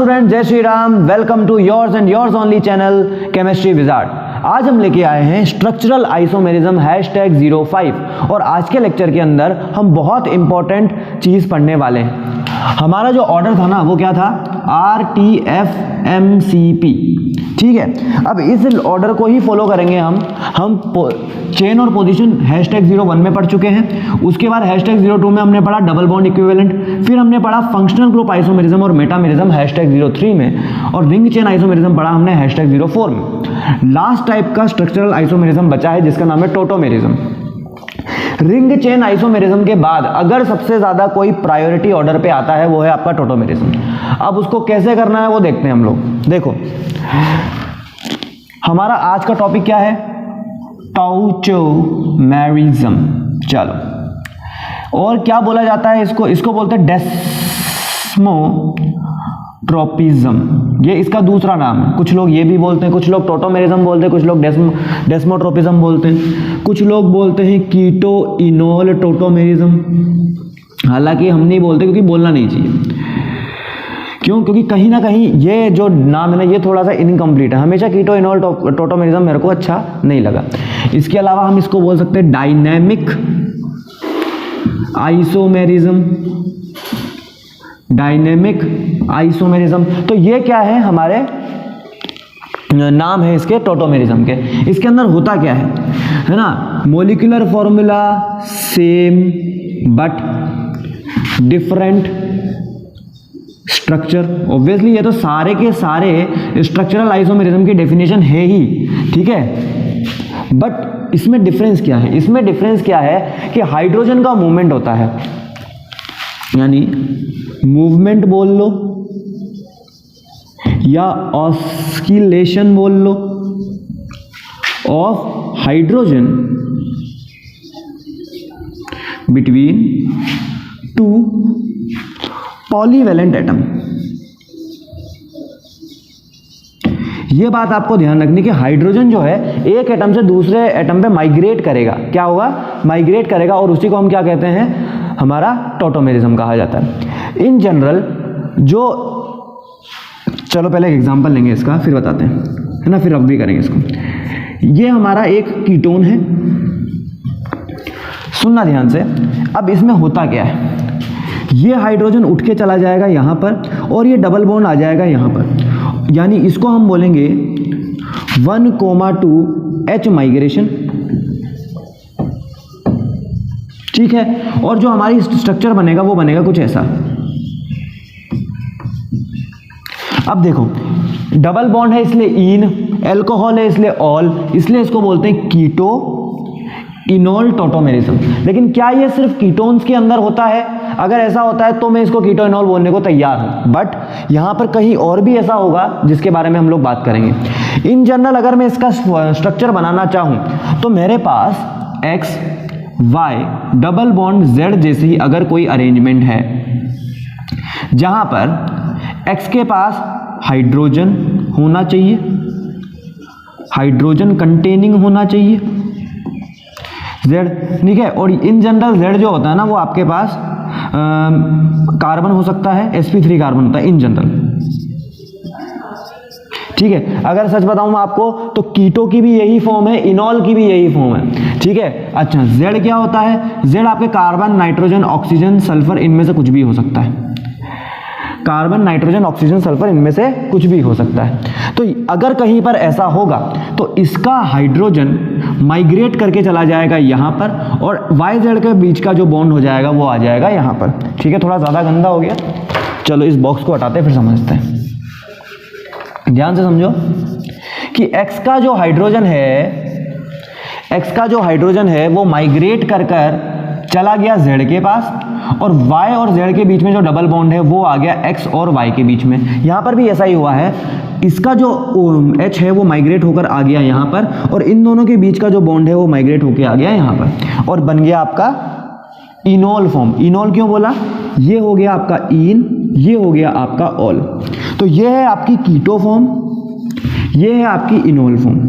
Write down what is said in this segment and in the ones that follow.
Student, Jai Shri Ram. Welcome to yours and yours only channel chemistry wizard. आज हम लेके आए हैं स्ट्रक्चरल आइसोमेरिज्म #05 और आज के लेक्चर के अंदर हम बहुत इंपॉर्टेंट चीज पढ़ने वाले हैं। हमारा जो ऑर्डर था ना वो क्या था, RTFMCP, ठीक है। अब इस ऑर्डर को ही फॉलो करेंगे हम चेन और पोजीशन #01 में पढ़ चुके हैं। उसके बाद #02 में हमने पढ़ा डबल बॉन्ड इक्विवेलेंट, फिर हमने पढ़ा फंक्शनल ग्रुप आइसोमेरिज्म और मेटामेरिज्म #03 में, और रिंग चेन आइसोमेरिज्म पढ़ा हमने #04 में। लास्ट टाइप का स्ट्रक्चरल आइसोमेरिज्म बचा है जिसका नाम है टोटोमेरिज्म। रिंग चेन आइसोमेरिज्म के बाद अगर सबसे ज्यादा कोई प्रायोरिटी ऑर्डर पे आता है वो है आपका टोटोमेरिज्म। अब उसको कैसे करना है वो देखते हैं हम लोग। देखो, हमारा आज का टॉपिक क्या है, टॉचोमेरिज्म। चलो, और क्या बोला जाता है इसको बोलते हैं डेस्मोट्रोपिज्म, ये इसका दूसरा नाम है। कुछ लोग ये भी बोलते हैं, कुछ लोग टोटोमेरिज्म बोलते हैं, कुछ लोग डेस्मोट्रोपिज्म बोलते हैं, कुछ लोग बोलते हैं कीटो इनोल टोटोमेरिज्म। हालांकि हम नहीं बोलते क्योंकि बोलना नहीं चाहिए। क्यों? क्योंकि कहीं ना कहीं ये जो नाम है ना ये थोड़ा सा इनकम्प्लीट है। हमेशा कीटो इनोल टोटोमेरिज्म मेरे को अच्छा नहीं लगा। इसके अलावा हम इसको बोल सकते हैं डायनेमिक आइसोमेरिज्म, डायनेमिक आइसोमेरिज्म। तो ये क्या है, हमारे नाम है इसके टोटोमेरिज्म के। इसके अंदर होता क्या है ना, molecular formula same but different structure. Obviously ये तो सारे के सारे स्ट्रक्चरल आइसोमेरिज्म की डेफिनेशन है ही, ठीक है। बट इसमें डिफरेंस क्या है, इसमें डिफरेंस क्या है कि हाइड्रोजन का मूवमेंट होता है, यानी मूवमेंट बोल लो या ऑस्किलेशन बोल लो of hydrogen between two polyvalent atom. ये बात आपको ध्यान रखनी कि हाइड्रोजन जो है एक एटम से दूसरे एटम पे माइग्रेट करेगा। क्या होगा? माइग्रेट करेगा, और उसी को हम क्या कहते हैं, हमारा टोटोमेरिज्म कहा जाता है। इन जनरल जो, चलो पहले एक एग्जांपल लेंगे इसका फिर बताते हैं, है ना, फिर अब भी करेंगे इसको। ये हमारा एक कीटोन है, सुनना ध्यान से। अब इसमें होता क्या है, ये हाइड्रोजन उठ के चला जाएगा यहां पर और ये डबल बॉन्ड आ जाएगा यहां पर, यानी इसको हम बोलेंगे 1,2 H माइग्रेशन, ठीक है। और जो हमारी स्ट्रक्चर बनेगा वो बनेगा कुछ ऐसा। अब देखो, डबल बॉन्ड है इसलिए इन, एल्कोहल है इसलिए ऑल, इसलिए इसको बोलते हैं कीटो इनोल टोटोमेरिज्म। लेकिन क्या ये सिर्फ कीटोन्स के अंदर होता है? अगर ऐसा होता है तो मैं इसको कीटो इनोल बोलने को तैयार हूं, बट यहां पर कहीं और भी ऐसा होगा जिसके बारे में हम लोग बात करेंगे। इन जनरल अगर मैं इसका स्ट्रक्चर बनाना चाहूं तो मेरे पास X Y double bond Z जैसी अगर कोई अरेंजमेंट है जहां पर एक्स के पास हाइड्रोजन होना चाहिए, हाइड्रोजन कंटेनिंग होना चाहिए जेड, ठीक है। और इन जनरल जेड जो होता है ना वो आपके पास कार्बन हो सकता है, sp3 कार्बन होता है इन जनरल, ठीक है। अगर सच बताऊं मैं आपको तो कीटो की भी यही फॉर्म है, इनॉल की भी यही फॉर्म है, ठीक है। अच्छा, जेड क्या होता है? जेड आपके कार्बन नाइट्रोजन ऑक्सीजन सल्फर इनमें से कुछ भी हो सकता है, कार्बन नाइट्रोजन ऑक्सीजन सल्फर इनमें से कुछ भी हो सकता है। तो अगर कहीं पर ऐसा होगा तो इसका हाइड्रोजन माइग्रेट करके चला जाएगा यहां पर, और वाई जेड के बीच का जो बॉन्ड हो जाएगा वो आ जाएगा यहां पर, ठीक है। थोड़ा ज्यादा गंदा हो गया, चलो इस बॉक्स को हटाते फिर समझते हैं। ध्यान से समझो कि एक्स का जो हाइड्रोजन है वो माइग्रेट कर चला गया जेड के पास, और y और z के बीच में जो डबल बॉन्ड है वो आ गया x और y के बीच में। यहां पर भी ऐसा ही हुआ है, इसका जो H है वो माइग्रेट होकर आ गया यहां पर, और इन दोनों के बीच का जो बॉन्ड है वो माइग्रेट होकर आ गया यहां पर, और बन गया आपका इनोल फॉर्म। इनोल क्यों बोला? ये हो गया आपका इन, ये हो गया आपका ऑल। तो ये है आपकी कीटो फॉर्म, ये है आपकी enol form.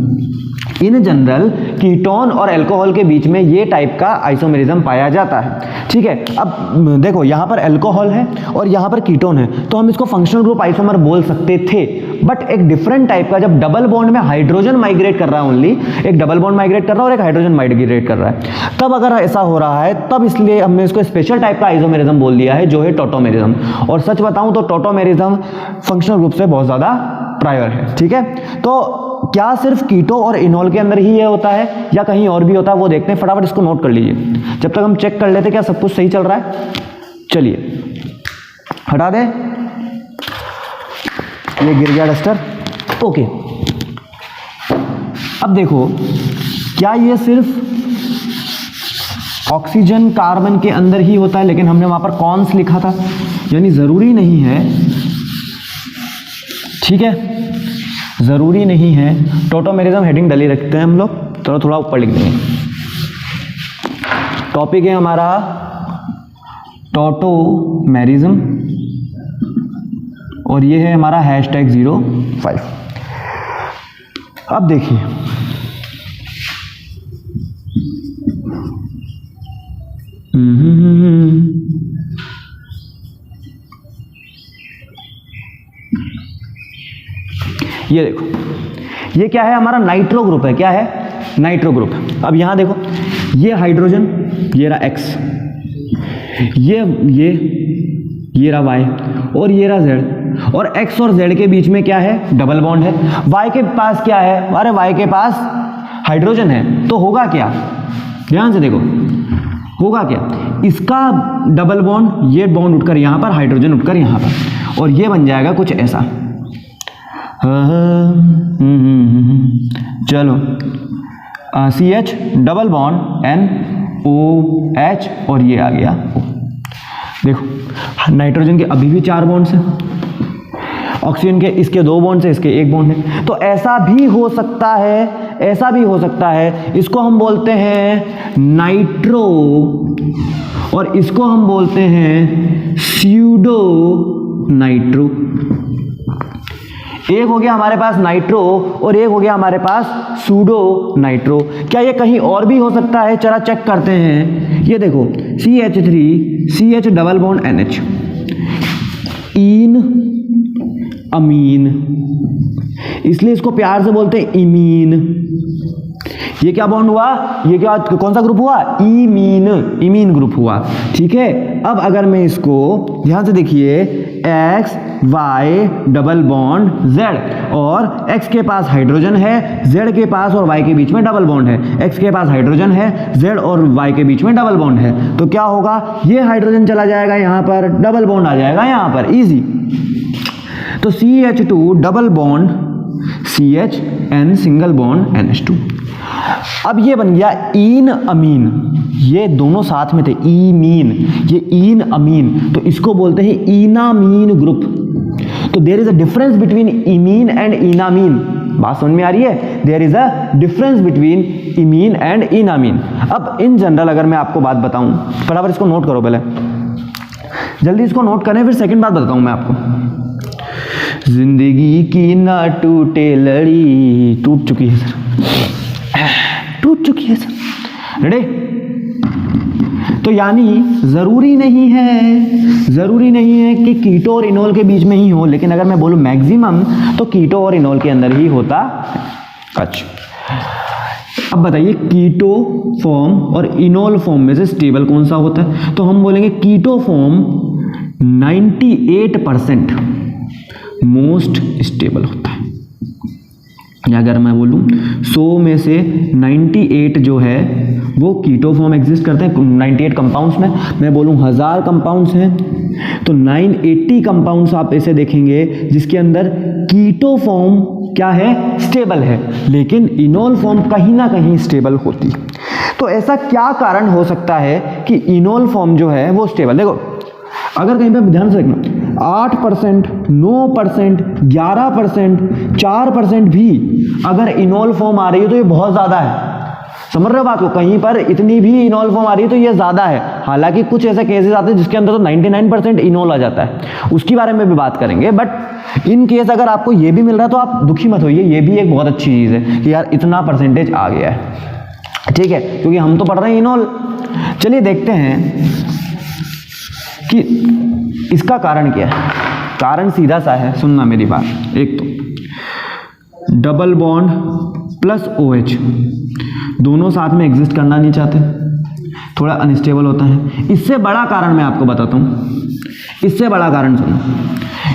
In general ketone और अल्कोहल के बीच में ये टाइप का आइसोमेरिज्म पाया जाता है, ठीक है। अब देखो यहाँ पर अल्कोहल है और यहाँ पर कीटोन है, तो हम इसको फंक्शनल ग्रुप आइसोमर बोल सकते थे, बट एक डिफरेंट टाइप का, जब डबल बॉन्ड में हाइड्रोजन माइग्रेट कर रहा है, ओनली एक डबल बॉन्ड माइग्रेट कर रहा है और एक हाइड्रोजन माइग्रेट कर रहा है, तब अगर ऐसा हो रहा है तब इसलिए हमने इसको स्पेशल टाइप का आइसोमेरिज्म बोल दिया है, जो है टॉटोमेरिज्म। और सच बताऊं तो टॉटोमेरिज्म फंक्शनल ग्रुप से बहुत ज्यादा प्रायर है, ठीक है। तो क्या सिर्फ कीटो और इनोल के अंदर ही ये होता है या कहीं और भी होता है, वो देखते हैं। फटाफट इसको नोट कर लीजिए जब तक हम चेक कर लेते क्या सब कुछ सही चल रहा है। चलिए हटा दे, ये गिर गया डस्टर, ओके। अब देखो, क्या ये सिर्फ ऑक्सीजन कार्बन के अंदर ही होता है, लेकिन हमने वहां पर कॉन्स लिखा था, यानी जरूरी नहीं है, ठीक है, जरूरी नहीं है। टॉटोमेरिज्म हेडिंग डली रखते हैं हम लोग, तो थोड़ा ऊपर लिख देंगे। टॉपिक है हमारा टॉटोमेरिज्म और ये है हमारा #05। अब देखिए, ये देखो, ये क्या है, हमारा नाइट्रो ग्रुप है। क्या है? Nitro group. अब यहां देखो, ये हाइड्रोजन, ये रहा X, ये रहा Y और ये रहा Z, और X और Z के बीच में क्या है? डबल बॉन्ड है। Y के पास क्या है? अरे Y के पास हाइड्रोजन है, तो होगा क्या? ध्यान से देखो, होगा क्या? इसका डबल बॉन्ड, ये बॉन्ड उठकर यहां पर, हाइड्रोजन उठकर यहां पर, और ये बन जाएगा कुछ ऐसा। चलो, CH डबल बॉन्ड NOH और ये आ गया O। देखो, नाइट्रोजन के अभी भी 4 बॉन्ड्स हैं, ऑक्सीजन के इसके 2 बॉन्ड्स हैं, इसके 1 बॉन्ड है। तो ऐसा भी हो सकता है, ऐसा भी हो सकता है, इसको हम बोलते हैं नाइट्रो और इसको हम बोलते हैं स्यूडो नाइट्रो। एक हो गया हमारे पास नाइट्रो और एक हो गया हमारे पास सूडो नाइट्रो। क्या ये कहीं और भी हो सकता है? चला चेक करते हैं। ये देखो, CH3 CH double bond NH, इन अमीन, इसलिए इसको प्यार से बोलते हैं इमीन। ये क्या बॉन्ड हुआ? ये क्या, कौन सा ग्रुप हुआ? इमीन, इमीन ग्रुप हुआ, ठीक है। अब अगर मैं इसको ध्यान से देखिए, X Y double bond Z, और X के पास हाइड्रोजन है, Z के पास और Y के बीच में डबल बॉन्ड है। X के पास हाइड्रोजन है, Z और Y के बीच में डबल बॉन्ड है, तो क्या होगा? ये हाइड्रोजन चला जाएगा यहां पर, डबल बॉन्ड आ जाएगा यहां पर, इजी। तो CH2 double bond CHN single bond NH2। अब ये बन गया इन अमीन, ये दोनों साथ में थे, इमीन, ये इन अमीन, तो इसको बोलते हैं इनामीन ग्रुप। तो there is a difference between imine and enamine. बात समझ में आ रही है? There is a difference between imine and enamine. अब इन जनरल अगर मैं आपको बात बताऊं, फटाफट इसको नोट करो, पहले जल्दी इसको नोट करें, फिर सेकंड बात बताऊं मैं आपको। जिंदगी की ना टूटे लड़ी, टूट चुकी है सर, टूट चुकी है सर, रेडी? तो यानी जरूरी नहीं है कि कीटो और इनोल के बीच में ही हो, लेकिन अगर मैं बोलूं मैक्सिमम, तो कीटो और इनोल के अंदर ही होता है। अच्छा, अब बताइए, कीटो फॉर्म और इनोल फॉर्म में से स्टेबल कौन सा होता है? तो हम बोलेंगे कीटो फॉर्म 98% मोस्ट स्टेबल होता है। या अगर मैं बोलूं 100 में से 98 जो है वो कीटो फॉर्म एग्जिस्ट करते हैं 98 कंपाउंड्स में। मैं बोलूं 1000 कंपाउंड्स हैं तो 980 कंपाउंड्स आप ऐसे देखेंगे जिसके अंदर कीटो फॉर्म क्या है? स्टेबल है, लेकिन इनोल फॉर्म कहीं ना कहीं स्टेबल होती है। तो ऐसा क्या कारण हो सकता है कि इनोल फॉर्म जो है वो स्टेबल? देखो, अगर कहीं पे ध्यान से देखना, 8%, 9%, 11%, 4% भी अगर इनोल फॉर्म आ रही है तो ये बहुत ज़्यादा है। समझ रहे हो बात को? कहीं पर इतनी भी इनोल फॉर्म आ रही है तो ये ज़्यादा है। हालांकि कुछ ऐसे केसेस आते हैं जिसके अंदर तो 99% इनोल आ जाता है, उसके बारे में भी बात करेंगे। बट इन केस अगर आपको ये भी मिल रहा है तो आप दुखी मत होइए, ये भी एक बहुत अच्छी चीज़ है कि यार इतना परसेंटेज आ गया है, ठीक है, क्योंकि हम तो पढ़ रहे हैं इनोल। चलिए देखते हैं कि इसका कारण क्या है। कारण सीधा सा है, सुनना मेरी बात। एक तो डबल बॉन्ड प्लस OH दोनों साथ में एग्जिस्ट करना नहीं चाहते, थोड़ा अनस्टेबल होता है। इससे बड़ा कारण मैं आपको बताता हूँ, इससे बड़ा कारण सुनो,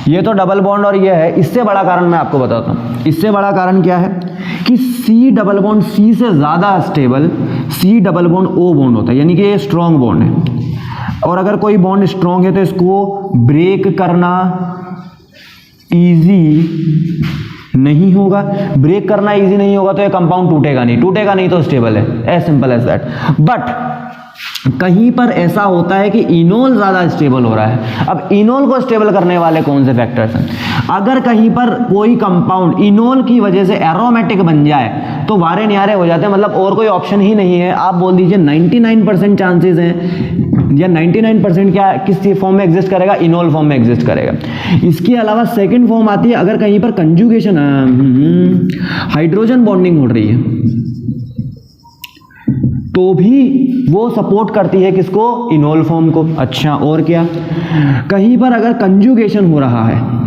ये तो डबल बॉन्ड और ये है, इससे बड़ा कारण मैं आपको बताता हूँ। इससे बड़ा कारण क्या है कि C डबल बॉन्ड C से ज़्यादा stable C double bond O bond होता है, यानी कि ये स्ट्रॉन्ग बॉन्ड है। और अगर कोई बॉन्ड स्ट्रॉन्ग है तो इसको ब्रेक करना इजी नहीं होगा। ब्रेक करना इजी नहीं होगा तो ये कंपाउंड टूटेगा नहीं तो स्टेबल है, as simple as that. But कहीं पर ऐसा होता है कि इनोल ज़्यादा स्टेबल हो रहा है। अब इनोल को स्टेबल करने वाले कौन से फैक्टर्स हैं? अगर कहीं पर कोई कंपाउंड इनोल की वजह से एरोमेटिक बन जाए तो वारे न्यारे हो जाते हैं, मतलब और कोई ऑप्शन ही नहीं है। आप बोल दीजिए 99% चांसेस हैं, या 99% क्या किस फॉर्म में एग्जिस्ट करेगा? इनोल फॉर्म में एग्जिस्ट करेगा। इसके अलावा सेकेंड फॉर्म आती है, अगर कहीं पर कंजुगेशन हाइड्रोजन बॉन्डिंग हो रही है तो भी वो सपोर्ट करती है किसको? इनोल फॉर्म को। अच्छा, और क्या? कहीं पर अगर कंजुगेशन हो रहा है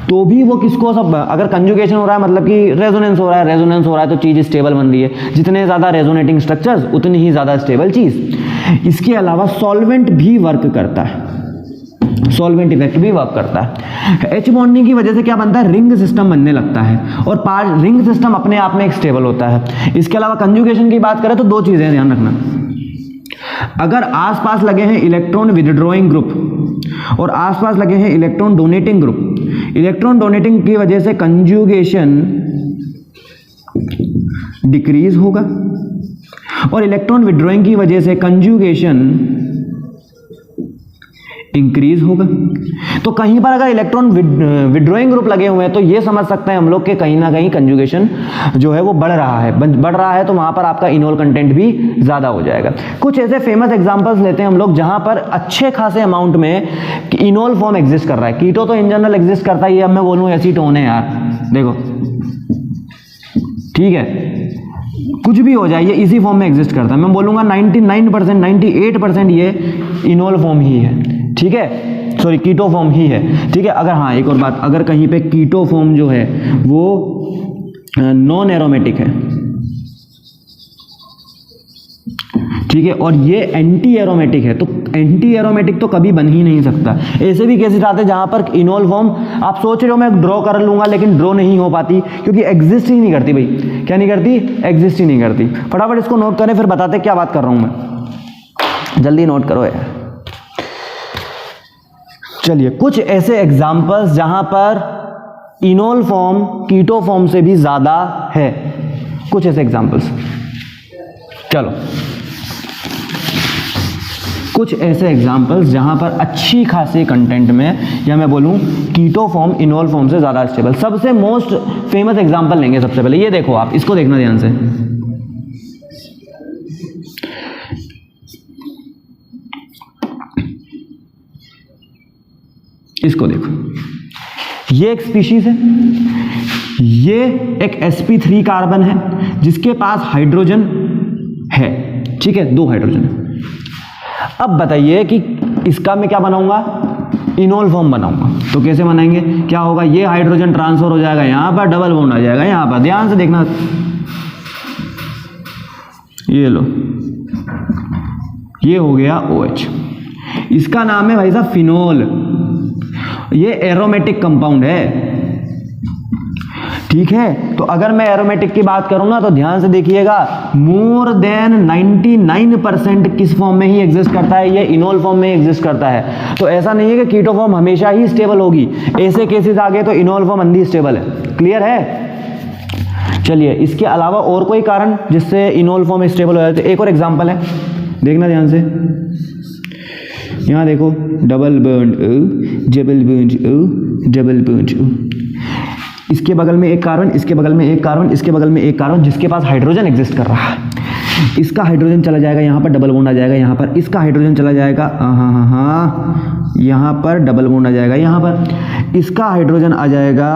तो भी वो किसको अगर कंजुगेशन हो रहा है मतलब कि रेजोनेंस हो रहा है तो चीज़ स्टेबल बन रही है। जितने ज़्यादा रेजोनेटिंग स्ट्रक्चर्स उतनी ही ज़्यादा स्टेबल चीज़। इसके अलावा सॉल्वेंट भी वर्क करता है, सॉल्वेंट इफेक्ट भी वर्क करता है। H बॉन्डिंग की वजह से क्या बनता है? रिंग सिस्टम बनने लगता है, और रिंग सिस्टम अपने आप में एक स्टेबल होता है। इसके अलावा कंजुगेशन की बात करें तो दो चीज़ें ध्यान रखना। अगर आसपास लगे हैं इलेक्ट्रॉन विदड्रॉइंग ग्रुप और आसपास लगे हैं electron donating group, electron donating की वजह से कंजुगेशन डिक्रीज होगा और इलेक्ट्रॉन विदड्रॉइंग की वजह से कंजुगेशन इंक्रीज होगा। तो कहीं पर अगर इलेक्ट्रॉन विड्रॉइंग ग्रुप लगे हुए हैं तो ये समझ सकते हैं हम लोग कि कहीं ना कहीं कंजुगेशन जो है वो बढ़ रहा है तो वहां पर आपका इनोल कंटेंट भी ज्यादा हो जाएगा। कुछ ऐसे फेमस एग्जांपल्स लेते हैं हम लोग जहां पर अच्छे खासे अमाउंट में इनोल फॉर्म एग्जिस्ट कर रहा है। कीटो तो इन जनरल एग्जिस्ट करता ही है, अब मैं बोलूँ एसीटोन है यार, देखो ठीक है, कुछ भी हो जाए ये इसी फॉर्म में एग्जिस्ट करता है। मैं बोलूँगा 99% 98% ये इनोल फॉर्म ही है, ठीक है, सॉरी कीटो फॉर्म ही है, ठीक है। अगर हाँ एक और बात, अगर कहीं पे कीटो फॉर्म जो है वो नॉन एरोमेटिक है, ठीक है, और ये एंटी एरोमेटिक है, तो एंटी एरोमेटिक तो कभी बन ही नहीं सकता। ऐसे भी केसेस आते हैं जहां पर इनोल फॉर्म आप सोच रहे हो मैं ड्रॉ कर लूंगा लेकिन ड्रॉ नहीं हो पाती क्योंकि एग्जिस्ट ही नहीं करती। भाई क्या नहीं करती? एग्जिस्ट ही नहीं करती। फटाफट इसको नोट करें फिर बताते क्या बात कर रहा हूं मैं, जल्दी नोट करो यार। चलिए कुछ ऐसे एग्जांपल्स जहां पर इनोल फॉर्म कीटो फॉर्म से भी ज्यादा है, कुछ ऐसे एग्जांपल्स। चलो कुछ ऐसे एग्जांपल्स जहां पर अच्छी खासी कंटेंट में, या मैं बोलूं कीटो फॉर्म इनोल फॉर्म से ज्यादा स्टेबल। सबसे मोस्ट फेमस एग्जांपल लेंगे सबसे पहले, ये देखो आप, इसको देखना ध्यान से। इसको देखो, ये एक स्पीशीज है, ये एक sp3 कार्बन है जिसके पास हाइड्रोजन है, ठीक है, 2 हाइड्रोजन है। अब बताइए कि इसका मैं क्या बनाऊंगा? इनोल फॉर्म बनाऊंगा। तो कैसे बनाएंगे? क्या होगा? ये हाइड्रोजन ट्रांसफर हो जाएगा यहां पर, डबल बॉन्ड आ जाएगा यहां पर, ध्यान से देखना, ये लो, ये हो गया OH। इसका नाम है भाई साहब फिनोल, ये एरोमेटिक कंपाउंड है, ठीक है। तो अगर मैं एरोमेटिक की बात करूं ना तो ध्यान से देखिएगा, मोर देन 99% किस फॉर्म में ही एग्जिस्ट करता है? ये इनोल फॉर्म में एग्जिस्ट करता है। तो ऐसा नहीं है कि कीटो फॉर्म हमेशा ही स्टेबल होगी, ऐसे केसेस आ गए तो इनोल फॉर्म अंधी स्टेबल है। क्लियर है? चलिए इसके अलावा और कोई कारण जिससे इनोल फॉर्म स्टेबल हो जाए? तो एक और एग्जांपल है, देखना ध्यान से, यहां देखो, double bond O, double bond O, double bond O, इसके बगल में एक कार्बन, इसके बगल में एक कार्बन, इसके बगल में एक कार्बन जिसके पास हाइड्रोजन एग्जिस्ट कर रहा है। इसका हाइड्रोजन चला जाएगा यहाँ पर, डबल बॉन्ड आ जाएगा यहाँ पर, इसका हाइड्रोजन चला जाएगा हाँ यहाँ पर, डबल बॉन्ड आ जाएगा यहाँ पर, इसका हाइड्रोजन आ जाएगा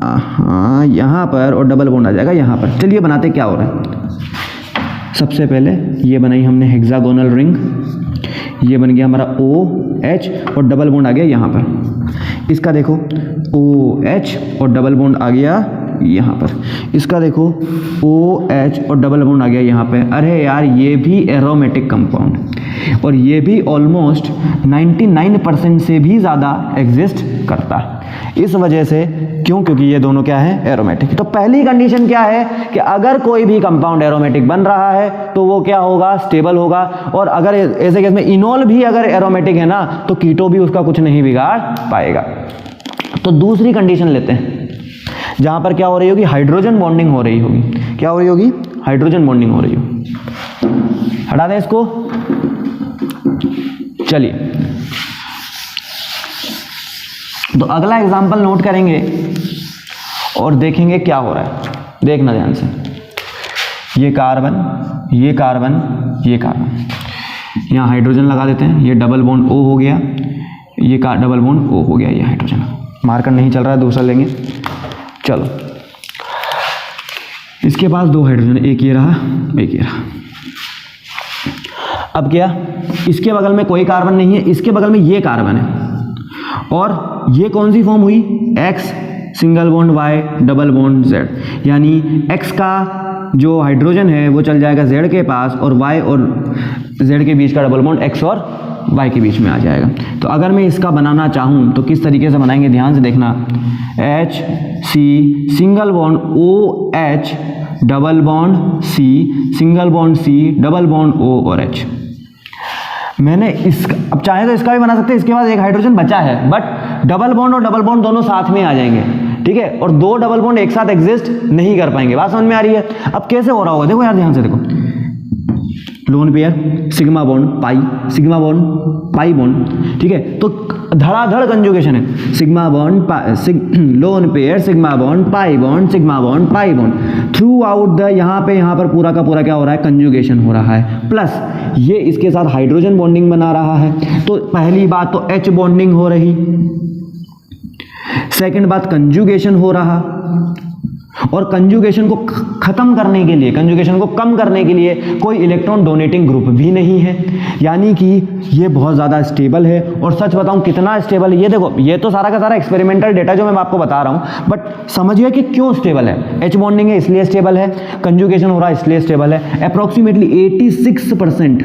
हाँ यहाँ पर और डबल बॉन्ड आ जाएगा यहाँ पर। चलिए बनाते क्या हो रहा है। सबसे पहले ये बनाई हमने हेक्सागोनल रिंग, ये बन गया हमारा OH और डबल बॉन्ड आ गया यहाँ पर। इसका देखो OH और डबल बॉन्ड आ गया यहाँ पर, इसका देखो OH और डबल बॉन्ड आ गया यहाँ पे। अरे यार ये भी एरोमेटिक कंपाउंड और ये भी ऑलमोस्ट 99% से भी ज़्यादा एग्जिस्ट करता है। इस वजह से क्यों, क्योंकि ये दोनों क्या है, एरोमेटिक। तो पहली कंडीशन क्या है कि अगर कोई भी कंपाउंड एरोमेटिक बन रहा है तो वो क्या होगा, स्टेबल होगा। और अगर ऐसे केस में इनोल भी अगर एरोमेटिक है ना तो कीटो भी उसका कुछ नहीं बिगाड़ पाएगा। तो दूसरी कंडीशन लेते हैं जहां पर क्या हो रही होगी, हाइड्रोजन बॉन्डिंग हो रही होगी। क्या हो रही होगी, हाइड्रोजन बॉन्डिंग हो रही होगी। हटा दें इसको। चलिए तो अगला एग्जांपल नोट करेंगे और देखेंगे क्या हो रहा है। देखना ध्यान से, ये कार्बन, ये कार्बन, ये कार्बन, यहाँ हाइड्रोजन लगा देते हैं। ये डबल बॉन्ड O हो गया, ये डबल बॉन्ड O हो गया, ये हाइड्रोजन। मार्कर नहीं चल रहा है, दूसरा लेंगे। चलो इसके पास दो हाइड्रोजन, एक ये रहा, एक ये रहा। अब क्या, इसके बगल में कोई कार्बन नहीं है, इसके बगल में ये कार्बन है और ये कौन सी फॉर्म हुई, X single bond Y double bond Z, यानी X का जो हाइड्रोजन है वो चल जाएगा Z के पास और Y और Z के बीच का डबल बॉन्ड X और Y के बीच में आ जाएगा। तो अगर मैं इसका बनाना चाहूँ तो किस तरीके से बनाएंगे, ध्यान से देखना। HC single bond OH double bond C single bond C double bond O और H। मैंने इसका, अब चाहे तो इसका भी बना सकते हैं, इसके बाद एक हाइड्रोजन बचा है, बट डबल बॉन्ड और डबल बॉन्ड दोनों साथ में आ जाएंगे, ठीक है, और दो डबल बॉन्ड एक साथ एग्जिस्ट नहीं कर पाएंगे। बात समझ में आ रही है। अब कैसे हो रहा होगा, देखो यार ध्यान से देखो। Lone pair sigma bond pi, sigma bond pi bond, ठीक है, तो धड़ाधड़ कंजुगेशन है। Sigma bond lone pair sigma bond pi bond, sigma bond pi bond, through out the यहाँ पर पूरा का पूरा क्या हो रहा है, कंजुगेशन हो रहा है। प्लस ये इसके साथ हाइड्रोजन बॉन्डिंग बना रहा है। तो पहली बात तो H बॉन्डिंग हो रही, सेकंड बात कंजुगेशन हो रहा, और कंजुगेशन को खत्म करने के लिए, कंजुगेशन को कम करने के लिए कोई इलेक्ट्रॉन डोनेटिंग ग्रुप भी नहीं है, यानी कि ये बहुत ज़्यादा स्टेबल है। और सच बताऊं कितना स्टेबल है, ये देखो, ये तो सारा का सारा एक्सपेरिमेंटल डेटा जो मैं आपको बता रहा हूं, बट समझिए कि क्यों स्टेबल है। H बॉन्डिंग है इसलिए स्टेबल है, कंजुगेशन हो रहा है इसलिए स्टेबल है। अप्रोक्सीमेटली 86%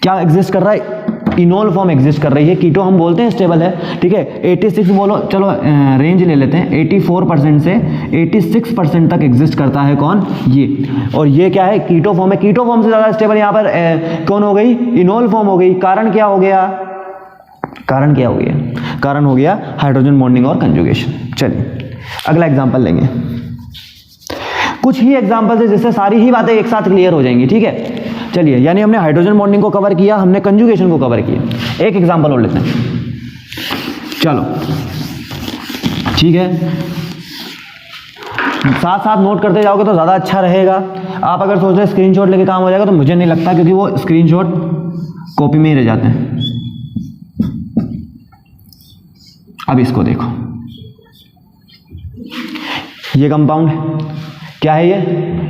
क्या एग्जिस्ट कर रहा है, इनोल फॉर्म एग्जिस्ट कर रही है। कीटो हम बोलते हैं स्टेबल है, ठीक है। 86 बोलो, चलो रेंज ले लेते हैं, 84% से 86% तक एग्जिस्ट करता है कौन, ये। और ये क्या है, कीटो फॉर्म है। कीटो फॉर्म से ज़्यादा स्टेबल यहाँ पर कौन हो गई, इनोल फॉर्म हो गई। कारण क्या हो गया, कारण क्या हो गया, कारण हो गया हाइड्रोजन बॉन्डिंग और कंजुगेशन। चलिए अगला एग्जाम्पल लेंगे। कुछ ही एग्जाम्पल है जिससे सारी ही बातें एक साथ क्लियर हो जाएंगी, ठीक है। चलिए, यानी हमने हाइड्रोजन बॉन्डिंग को कवर किया, हमने कंजुगेशन को कवर किया। एक एग्जांपल और लेते हैं, चलो ठीक है। साथ साथ नोट करते जाओगे तो ज़्यादा अच्छा रहेगा। आप अगर सोच रहे स्क्रीनशॉट लेके काम हो जाएगा तो मुझे नहीं लगता, क्योंकि वो स्क्रीनशॉट कॉपी में ही रह जाते हैं। अब इसको देखो, ये कंपाउंड क्या है,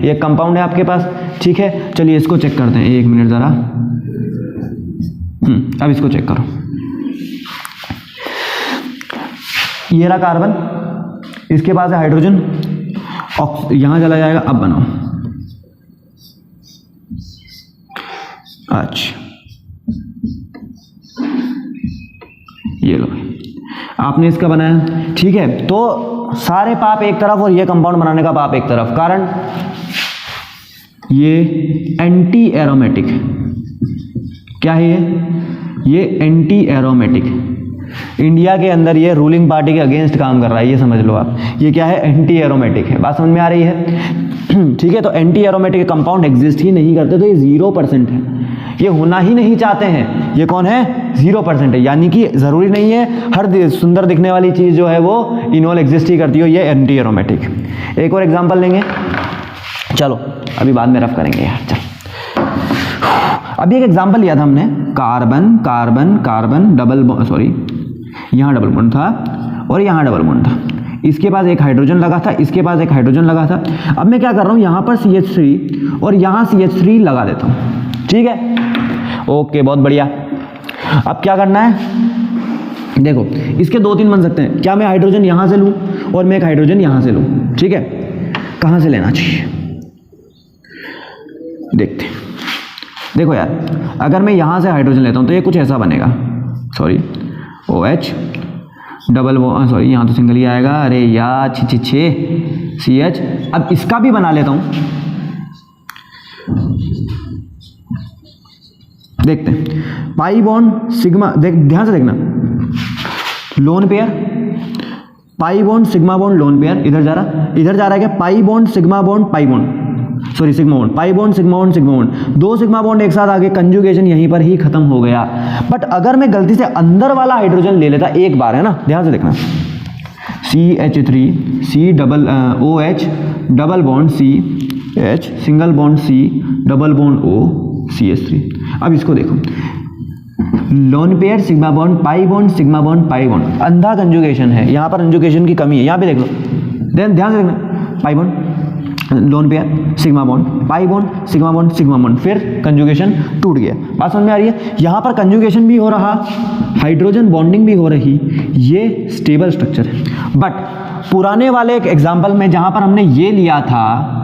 ये कंपाउंड है आपके पास, ठीक है। चलिए इसको चेक करते हैं, एक मिनट ज़रा। अब इसको चेक करो, ये रहा कार्बन, इसके पास है हाइड्रोजन, यहां चला जाएगा। अब बनाओ, अच्छा ये लो, आपने इसका बनाया, ठीक है। तो सारे पाप एक तरफ और ये कंपाउंड बनाने का पाप एक तरफ। कारण ये एंटी एरोमेटिक, क्या है ये एंटी एरोमेटिक। इंडिया के अंदर ये रूलिंग पार्टी के अगेंस्ट काम कर रहा है, ये समझ लो आप। ये क्या है, एंटी एरोमेटिक है। बात समझ में आ रही है, ठीक है। तो एंटी एरोमेटिक कंपाउंड एग्जिस्ट ही नहीं करते, तो ये 0% है, ये होना ही नहीं चाहते हैं। ये कौन है, 0% है। यानी कि जरूरी नहीं है हर सुंदर दिखने वाली चीज जो है वो इनोल एग्जिस्ट ही करती हो, ये एंटी एरोमेटिक। एक और एग्जांपल लेंगे, चलो अभी बाद में रफ करेंगे यार। चलो अभी एक एग्जांपल लिया था हमने, carbon carbon carbon double bond, sorry यहाँ डबल बॉन्ड था और यहाँ डबल बॉन्ड था, इसके पास एक हाइड्रोजन लगा था, इसके पास एक हाइड्रोजन लगा था। अब मैं क्या कर रहा हूँ, यहाँ पर CH3 और यहाँ CH3 लगा देता हूँ, ठीक है, ओके बहुत बढ़िया। अब क्या करना है, देखो इसके 2-3 बन सकते हैं, क्या मैं हाइड्रोजन यहाँ से लूँ और मैं एक हाइड्रोजन यहाँ से लूँ, ठीक है, कहाँ से लेना चाहिए देखते हैं। देखो यार, अगर मैं यहाँ से हाइड्रोजन लेता हूँ तो ये कुछ ऐसा बनेगा, सॉरी OH डबल सॉरी यहाँ तो सिंगल ही आएगा, अरे यार छे CH। अब इसका भी बना लेता हूँ, देखते हैं। पाई बॉन्ड सिग्मा, देख ध्यान से देखना, lone pair, pi bond sigma bond lone pair, इधर जा रहा है क्या, pi bond sigma bond pi bond, sorry sigma bond, pi bond sigma bond sigma bond, 2 sigma bond एक साथ आगे, कंजुगेशन यहीं पर ही खत्म हो गया। बट अगर मैं गलती से अंदर वाला हाइड्रोजन ले लेता एक बार, है ना, ध्यान से देखना, CH3 C double OH double bond CH single bond C double bond O CH3। अब इसको देखो, lone pair sigma bond pi bond sigma bond pi bond, अंधा कंजुगेशन है, यहाँ पर कंजुगेशन की कमी है, यहाँ पे देख लो, ध्यान से देखना, pi bond lone pair sigma bond pi bond sigma bond, फिर कंजुगेशन टूट गया। बात समझ में आ रही है, यहाँ पर कंजुगेशन भी हो रहा, हाइड्रोजन बॉन्डिंग भी हो रही, ये स्टेबल स्ट्रक्चर है। बट पुराने वाले एक एग्जांपल में जहां पर हमने ये लिया था,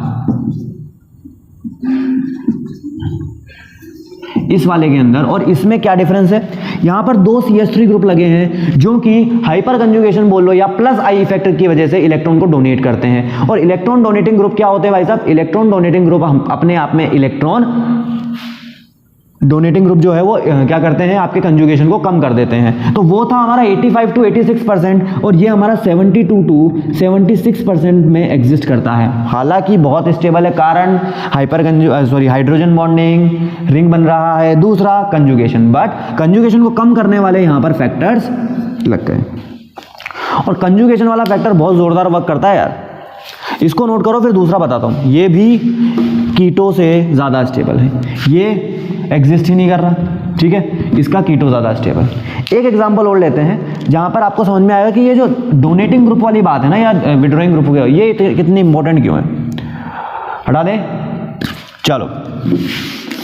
इस वाले के अंदर और इसमें क्या डिफरेंस है, यहां पर 2 CH3 ग्रुप लगे हैं जो कि हाइपर कंजुगेशन बोल लो या प्लस आई इफेक्ट की वजह से इलेक्ट्रॉन को डोनेट करते हैं। और इलेक्ट्रॉन डोनेटिंग ग्रुप क्या होते हैं भाई साहब, इलेक्ट्रॉन डोनेटिंग ग्रुप हम अपने आप में इलेक्ट्रॉन डोनेटिंग ग्रुप जो है वो क्या करते हैं, आपके कंजुगेशन को कम कर देते हैं। तो वो था हमारा 85 to 86% और ये हमारा 72 to 76% में एग्जिस्ट करता है। हालांकि बहुत स्टेबल है, कारण हाइड्रोजन बॉन्डिंग, रिंग बन रहा है, दूसरा कंजुगेशन। बट कंजुगेशन को कम करने वाले यहाँ पर फैक्टर्स लग गए और कंजुगेशन वाला फैक्टर बहुत जोरदार वर्क करता है यार, इसको नोट करो। फिर दूसरा बताता हूँ, ये भी कीटो से ज़्यादा स्टेबल है, ये एग्जिस्ट ही नहीं कर रहा, ठीक है, इसका कीटो ज़्यादा स्टेबल। एक एग्जांपल और लेते हैं जहाँ पर आपको समझ में आएगा कि ये जो डोनेटिंग ग्रुप वाली बात है ना या विड्रॉइंग ग्रुप ये कितनी इंपॉर्टेंट क्यों है। हटा दें, चलो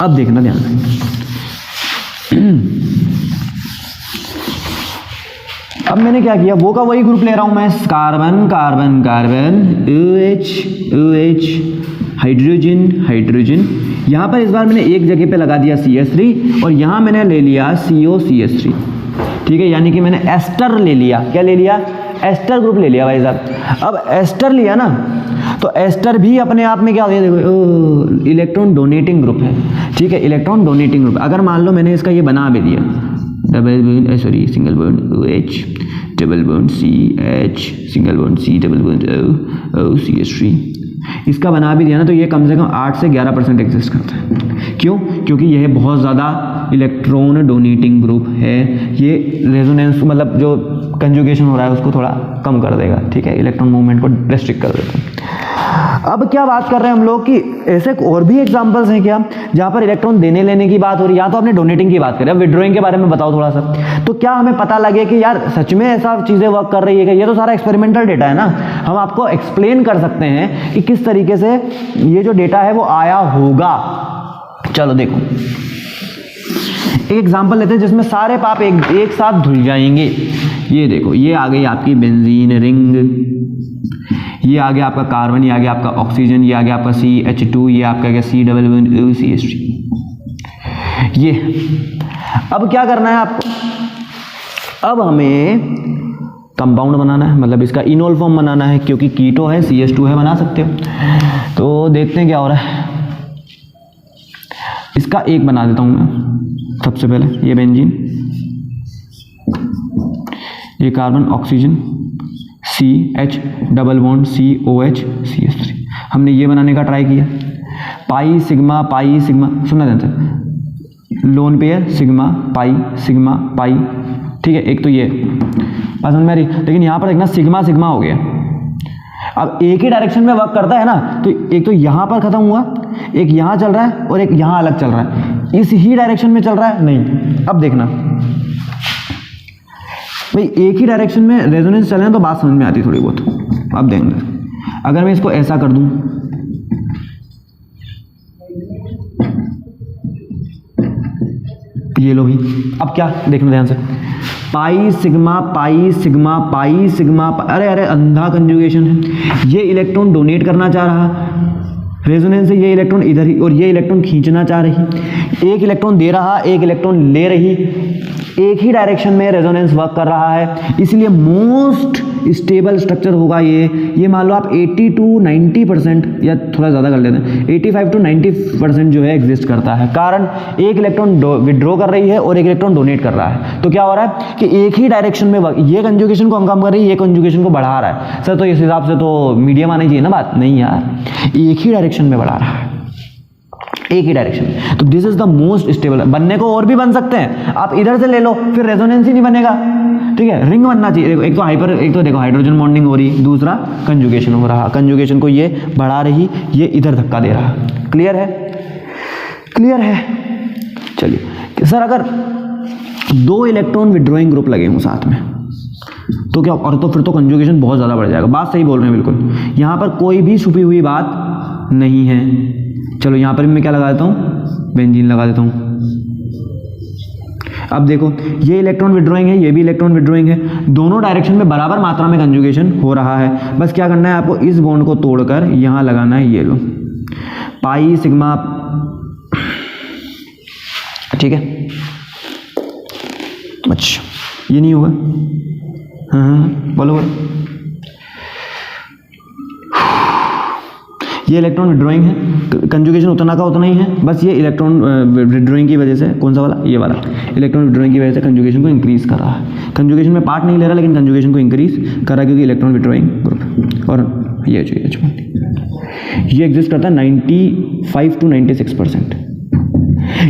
अब देखना ध्यान से। अब मैंने क्या किया, वो का वही ग्रुप ले रहा हूं मैं, carbon carbon carbon OH hydrogen hydrogen. यहाँ पर इस बार मैंने एक जगह पे लगा दिया CH3 और यहाँ मैंने ले लिया COCH3, ठीक है, यानी कि मैंने एस्टर ले लिया। क्या ले लिया, एस्टर ग्रुप ले लिया भाई साहब। अब एस्टर लिया ना तो एस्टर भी अपने आप में क्या हो गया, देखो इलेक्ट्रॉन डोनेटिंग ग्रुप है, ठीक है, इलेक्ट्रॉन डोनेटिंग ग्रुप। अगर मान लो मैंने इसका ये बना भी दिया, double bond sorry single bond OH double bond CH single bond C double bond O CH3, इसका बना भी दिया ना तो ये कम से कम 8 से 11% एग्जिस्ट करता है। क्यों, क्योंकि यह बहुत ज़्यादा इलेक्ट्रॉन डोनेटिंग ग्रुप है, ये रेजोनेंस मतलब जो कंजुगेशन हो रहा है उसको थोड़ा कम कर देगा, ठीक है, इलेक्ट्रॉन मूवमेंट को रेस्ट्रिक्ट कर देता है। अब क्या बात कर रहे हैं हम लोग कि ऐसे और भी एग्जांपल्स हैं क्या जहां पर इलेक्ट्रॉन देने लेने की बात हो रही है, या तो आपने डोनेटिंग की बात करें। अब विड्रॉइंग के बारे में बताओ थोड़ा सा, तो क्या हमें पता लगे कि यार सच में ऐसा चीजें वर्क कर रही है क्या। ये तो सारा एक्सपेरिमेंटल डेटा है ना, हम आपको एक्सप्लेन कर सकते हैं कि किस तरीके से ये जो डेटा है वो आया होगा। चलो देखो एक एग्जांपल लेते हैं जिसमें सारे पाप एक साथ धुल जाएंगे। ये देखो, ये आ गई आपकी बेंजीन रिंग, ये आ गया आपका कार्बन, ये आ गया आपका ऑक्सीजन, ये आ गया आपका CH2, ये आपका क्या C+CH3। ये अब क्या करना है आपको, अब हमें कंपाउंड बनाना है, मतलब इसका इनोल फॉर्म बनाना है, क्योंकि कीटो है CH2 है, बना सकते हो। तो देखते हैं क्या हो रहा है। इसका एक बना देता हूं मैं सबसे पहले, ये बेंजीन, ये carbon oxygen CH double bond COH CH3, हमने ये बनाने का ट्राई किया। पाई सिग्मा सुनना ध्यान से, लोन पेयर सिग्मा पाई, ठीक है, एक तो ये बात समझ में आ रही। लेकिन यहाँ पर देखना सिग्मा हो गया, अब एक ही डायरेक्शन में वर्क करता है ना, तो एक तो यहां पर खत्म हुआ, एक यहां चल रहा है और एक यहां अलग चल रहा है, इस ही डायरेक्शन में चल रहा है नहीं। अब देखना भाई, एक ही डायरेक्शन में रेजोनेंस चले तो बात समझ में आती थोड़ी बहुत। अब देखेंगे, अगर मैं इसको ऐसा कर दूं, ये लो भी, अब क्या देखना ध्यान से, pi sigma pi sigma pi sigma, अरे अरे अंधा कंजुगेशन है। ये इलेक्ट्रॉन डोनेट करना चाह रहा, रेजोनेंस से ये इलेक्ट्रॉन इधर ही, और ये इलेक्ट्रॉन खींचना चाह रही। एक इलेक्ट्रॉन दे रहा, एक इलेक्ट्रॉन ले रही, एक ही डायरेक्शन में रेजोनेंस वर्क कर रहा है, इसलिए मोस्ट स्टेबल स्ट्रक्चर होगा ये मान लो आप 80 to 90% या थोड़ा ज़्यादा कर लेते हैं, 85 to 90% जो है एग्जिस्ट करता है। कारण एक इलेक्ट्रॉन विड्रॉ कर रही है और एक इलेक्ट्रॉन डोनेट कर रहा है, तो क्या हो रहा है कि एक ही डायरेक्शन में ये कंजुगेशन को कम कर रही है, ये कंजुगेशन को बढ़ा रहा है। सर तो इस हिसाब से तो मीडियम आना चाहिए ना, बात नहीं यार, एक ही डायरेक्शन में बढ़ा रहा है, एक ही डायरेक्शन में। तो this is the most stable. बनने को और भी बन सकते हैं, आप इधर से ले लो, फिर रेजोनेंस ही नहीं बनेगा, ठीक है। रिंग बनना चाहिए, एक तो देखो हाइड्रोजन बॉन्डिंग हो रही, दूसरा कंजुगेशन हो रहा, कंजुगेशन को ये बढ़ा रही, ये इधर धक्का दे रहा। क्लियर है, क्लियर है। चलिए सर, अगर दो इलेक्ट्रॉन विड्रॉइंग ग्रुप लगे हों साथ में तो क्या, और तो फिर तो कंजुगेशन बहुत ज़्यादा बढ़ जाएगा। बात सही बोल रहे हैं बिल्कुल, यहाँ पर कोई भी छुपी हुई बात नहीं है। चलो यहाँ पर भी मैं क्या लगा देता हूँ, बेंजीन लगा देता हूँ। अब देखो, ये इलेक्ट्रॉन विड्रॉइंग है, ये भी इलेक्ट्रॉन विड्रॉइंग है, दोनों डायरेक्शन में बराबर मात्रा में कंजुगेशन हो रहा है। बस क्या करना है आपको, इस बॉन्ड को तोड़कर यहाँ लगाना है, ये लो पाई सिग्मा, ठीक है। अच्छा ये नहीं होगा, हाँ बोलो बोलो। ये इलेक्ट्रॉन विड्रॉइंग है, कंजुगेशन उतना का उतना ही है, बस ये इलेक्ट्रॉन विड्रॉइंग की वजह से, कौन सा वाला, ये वाला इलेक्ट्रॉन विड्रॉइंग की वजह से कंजुगेशन को इंक्रीज कर रहा है। कंजुगेशन में पार्ट नहीं ले रहा, लेकिन कंजुगेशन को इंक्रीज कर रहा है क्योंकि इलेक्ट्रॉन विड्रॉइंग ग्रुप। और ये ये एग्जिस्ट करता है 95 to 96%।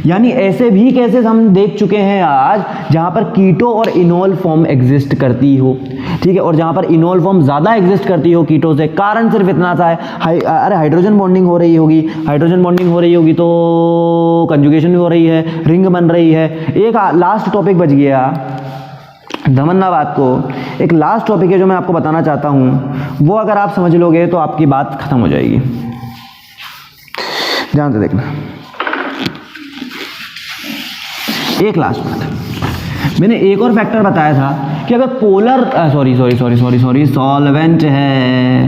यानी ऐसे भी केसेस हम देख चुके हैं आज जहां पर कीटो और इनोल फॉर्म एग्जिस्ट करती हो, ठीक है, और जहां पर इनोल फॉर्म ज्यादा एग्जिस्ट करती हो कीटो से। कारण सिर्फ इतना सा है, अरे हाइड्रोजन बॉन्डिंग हो रही होगी, हाइड्रोजन बॉन्डिंग हो रही होगी तो कंजुगेशन भी हो रही है, रिंग बन रही है। एक लास्ट टॉपिक बच गया दमन्ना बात को, एक लास्ट टॉपिक है जो मैं आपको बताना चाहता हूं, वो अगर आप समझ लोगे तो आपकी बात खत्म हो जाएगी। ध्यान से देखना, एक लास्ट बात, मैंने एक और फैक्टर बताया था कि अगर पोलर सॉल्वेंट है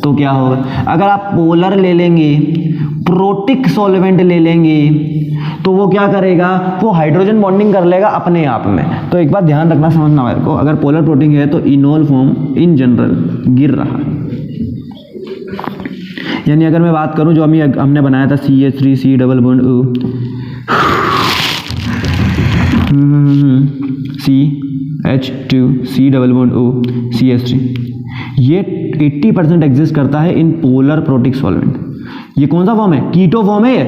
तो क्या होगा। अगर आप पोलर ले लेंगे, प्रोटिक सॉल्वेंट ले लेंगे, तो वो क्या करेगा, वो हाइड्रोजन बॉन्डिंग कर लेगा अपने आप में। तो एक बात ध्यान रखना, समझना मेरे को, अगर पोलर प्रोटिक है तो इनोल फॉर्म इन जनरल गिर रहा। यानी अगर मैं बात करूं जो हमने बनाया था CH3C double bond O, CH2C double bond O CH3, ये 80% एग्जिस्ट करता है इन पोलर प्रोटिक सॉल्वेंट। ये कौन सा फॉर्म है, कीटो फॉर्म है ये,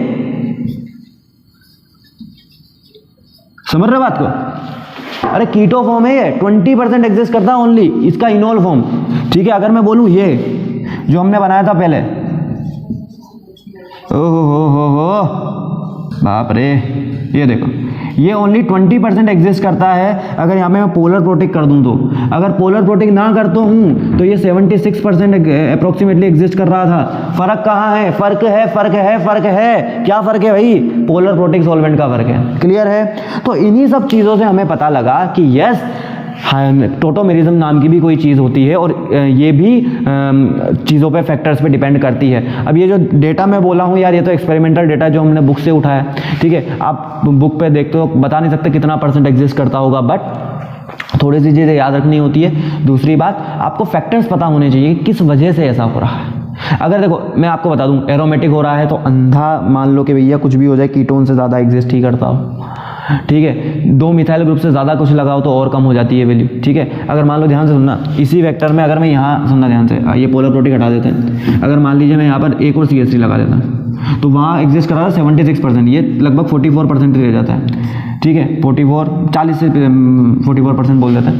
समझ रहे बात को, अरे कीटो फॉर्म है ये, 20% एग्जिस्ट करता है ओनली इसका इनोल फॉर्म, ठीक है। अगर मैं बोलूं ये जो हमने बनाया था पहले, ओहो हो बाप रे, ये देखो ये ओनली 20% एग्जिस्ट करता है। अगर यहाँ पे मैं पोलर प्रोटिक कर दूं तो, अगर पोलर प्रोटिक ना करता हूँ तो ये 76% अप्रोक्सीमेटली एग्जिस्ट कर रहा था। फर्क कहाँ है, फर्क है, क्या फर्क है भाई, पोलर प्रोटिक सॉल्वेंट का फर्क है। क्लियर है। तो इन्हीं सब चीज़ों से हमें पता लगा कि यस, टोटोमेरिज्म नाम की भी कोई चीज़ होती है और ये भी चीज़ों पे फैक्टर्स पे डिपेंड करती है। अब ये जो डेटा मैं बोला हूँ यार, ये तो एक्सपेरिमेंटल डेटा जो हमने बुक से उठाया, ठीक है। आप बुक पे देखते हो, बता नहीं सकते कितना % एग्जिस्ट करता होगा, बट थोड़ी सी चीज़ें याद रखनी होती है। दूसरी बात, आपको फैक्टर्स पता होने चाहिए किस वजह से ऐसा हो रहा है। अगर देखो मैं आपको बता दूं, एरोमेटिक हो रहा है तो अंधा मान लो कि भैया कुछ भी हो जाए, कीटोन से ज़्यादा एग्जिस्ट ही करता हो, ठीक है। 2 मिथाइल ग्रुप से ज़्यादा कुछ लगाओ तो और कम हो जाती है वैल्यू, ठीक है। अगर मान लो, ध्यान से सुनना, इसी वेक्टर में अगर मैं यहाँ सुनना ध्यान से, ये पोलर प्रोटिक हटा देते हैं, अगर मान लीजिए मैं यहाँ पर एक और CH3 लगा देता हूँ, तो वहाँ एग्जिस्ट कर रहा था 76%, ये लगभग 44% रह जाता है, ठीक है, 40 से 44% बोल देता है,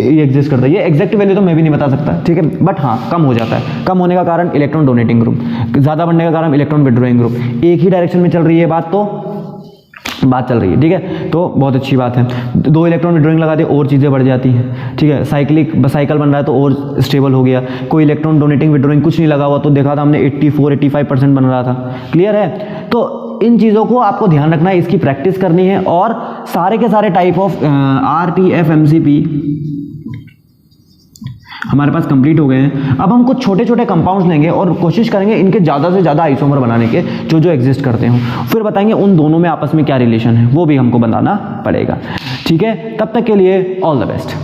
ये एग्जिस्ट करता है। ये एग्जैक्ट वैल्यू तो मैं भी नहीं बता सकता, ठीक है, बट हाँ कम हो जाता है। कम होने का कारण इलेक्ट्रॉन डोनेटिंग ग्रुप, ज़्यादा बढ़ने का कारण इलेक्ट्रॉन विड्रॉइंग ग्रुप। एक ही डायरेक्शन में चल रही है बात चल रही है, ठीक है, तो बहुत अच्छी बात है। 2 इलेक्ट्रॉन विड्रॉइंग लगा दिए और चीज़ें बढ़ जाती हैं, ठीक है, साइकिल बन रहा है तो और स्टेबल हो गया। कोई इलेक्ट्रॉन डोनेटिंग विड्रॉइंग कुछ नहीं लगा हुआ तो देखा था हमने 84-85% बन रहा था। क्लियर है? तो इन चीज़ों को आपको ध्यान रखना है, इसकी प्रैक्टिस करनी है, और सारे के सारे टाइप ऑफ RTFMCP हमारे पास कंप्लीट हो गए हैं। अब हम कुछ छोटे छोटे कंपाउंड्स लेंगे और कोशिश करेंगे इनके ज़्यादा से ज़्यादा आइसोमर बनाने के जो एग्जिस्ट करते हो, फिर बताएंगे उन दोनों में आपस में क्या रिलेशन है, वो भी हमको बताना पड़ेगा, ठीक है। तब तक के लिए ऑल द बेस्ट।